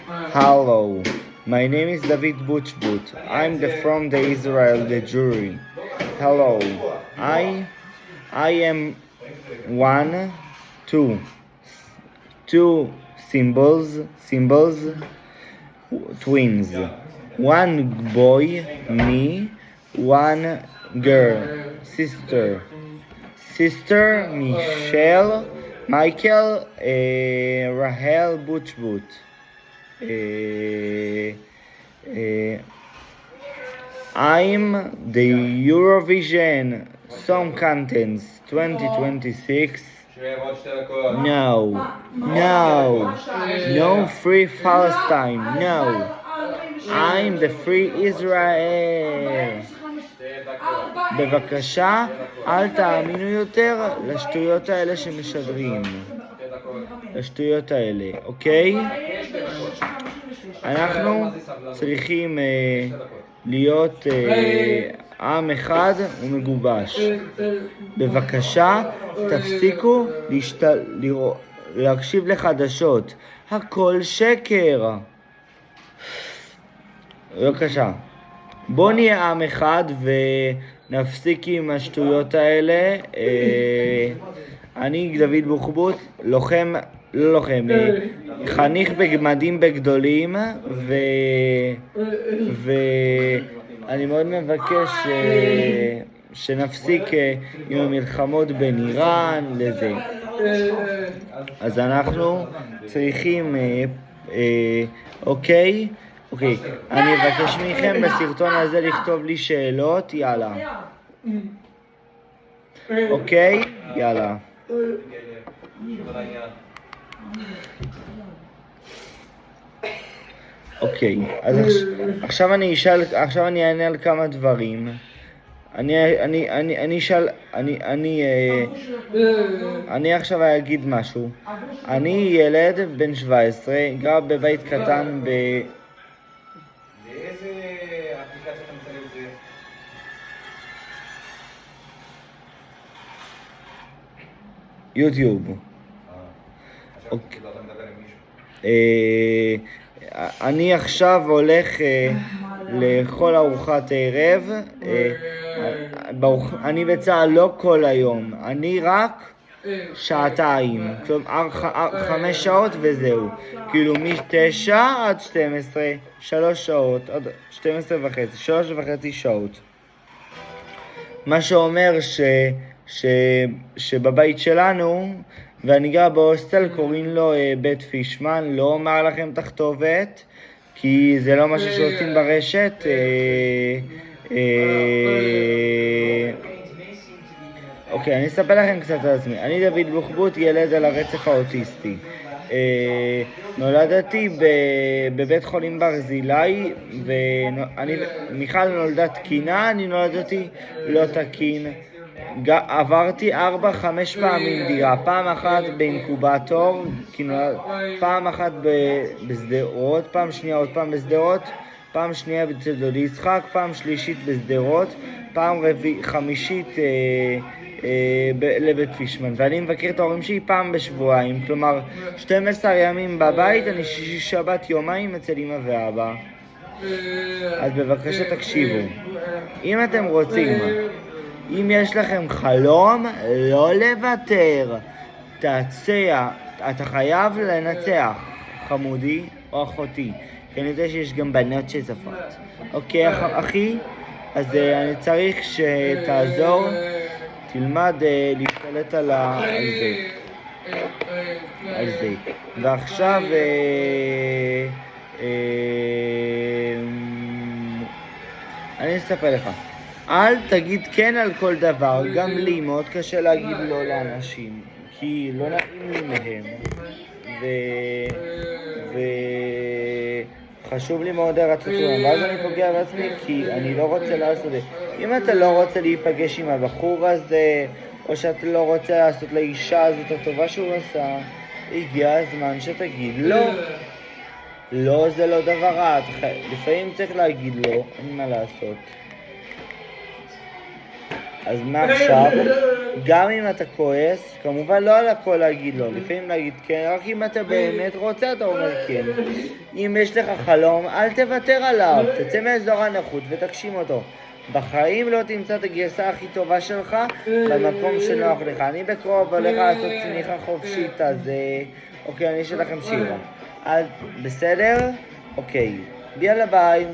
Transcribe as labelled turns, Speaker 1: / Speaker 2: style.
Speaker 1: Hello, my name is David Butchbut. I'm from the Israel, the jury. Hello, I am two symbols, twins. One boy, me, one girl, sister. Sister Michael, Rahel Butchbut. I'm the Eurovision Song Contest 2026. No free Palestine. No, I'm the free Israel. בבקשה, אל תאמינו יותר לשטויות האלה שמשדרים. לשטויות האלה, אוקיי? אנחנו צריכים להיות עם אחד ומגובש. בבקשה, תפסיקו להקשיב לחדשות. הכל שקר. בבקשה. בוא נהיה עם אחד ונפסיק עם השטויות האלה. אני דוד בוחבוט, חניך בגמדים בגדולים, ואני מאוד מבקש שנפסיק עם המלחמות בין איראן לזה. אז אנחנו צריכים, אוקיי, אני אבקש מכם בסרטון הזה לכתוב לי שאלות, יאללה. אוקיי? יאללה. אוקיי, אז עכשיו אני אענה על כמה דברים. אני עכשיו אגיד משהו. אני ילד בן 17, גר בבית קטן
Speaker 2: לאיזה אפליקציה אתה מצלם את זה?
Speaker 1: יוטיוב.
Speaker 2: אוקיי. אתה מדבר עם מישהו.
Speaker 1: אני עכשיו הולך לאכול ארוחת ערב. אני בצהל לא כל היום, אני רק שעתיים, כלומר 5 שעות וזהו, כאילו מ-9 עד 12, 3 שעות, עד 12 וחצי, 3.5 שעות. מה שאומר שבבית שלנו, ואני גר בהוסטל, קוראים לו בית פישמן, לא אומר לכם תכתובת, כי זה לא משהו שעושים ברשת. אוקיי, אני אספר לכם קצת על עצמי. אני דוד בוחבוט, ילד על הרצף האוטיסטי. נולדתי בבית חולים ברזילי, ומיכל נולדה תקינה, אני נולדתי לא תקין. עברתי 4-5 פעמים דירה, פעם אחת באינקובטור, פעם אחת בסדרות, פעם שנייה עוד פעם בסדרות, פעם שנייה אצל דודי יצחק, פעם שלישית בסדרות, פעם חמישית לבית פישמן. ואני מבקר את ההורים שלי פעם בשבועיים, כלומר 12 ימים בבית, אני שישי שבת יומיים אצל אמא ואבא. אז בבקשה תקשיבו, אם אתם רוצים, אם יש לכם חלום, לא לוותר. אתה חייב לנצח, חמודי או אחותי. כי אני יודע שיש גם בנות שצפות. אוקיי, אחי? אז אני צריך שתעזור, תלמד להשתלט על זה. ועכשיו אני אספר לך. אל תגיד כן על כל דבר, גם לי מאוד קשה להגיד לא לאנשים, כי לא נעים לי מהם, וחשוב לי מאוד הרצות שלהם, ואז אני פוגע בעצמי, כי אני לא רוצה לעשות את זה. אם אתה לא רוצה להיפגש עם הבחור הזה, או שאתה לא רוצה לעשות לאישה הזאת הטובה שהוא עשה, הגיע הזמן שתגיד לא. לא זה לא דבר רע, לפעמים צריך להגיד לא, אין מה לעשות. אז גם אם אתה כועס, כמובן לא על הכל להגיד לא, לפעמים להגיד כן, רק אם אתה באמת רוצה אתה אומר כן. אם יש לך חלום, אל תוותר עליו, תצא מאזור הנוחות ותגשים אותו. בחיים לא תמצא את הגרסה הכי טובה שלך במקום שנוח לך. אני בקרוב הולך לעשות צניחה חופשית, אז אוקיי, אני אשאל לכם שיר. בסדר? אוקיי, יאללה ביי.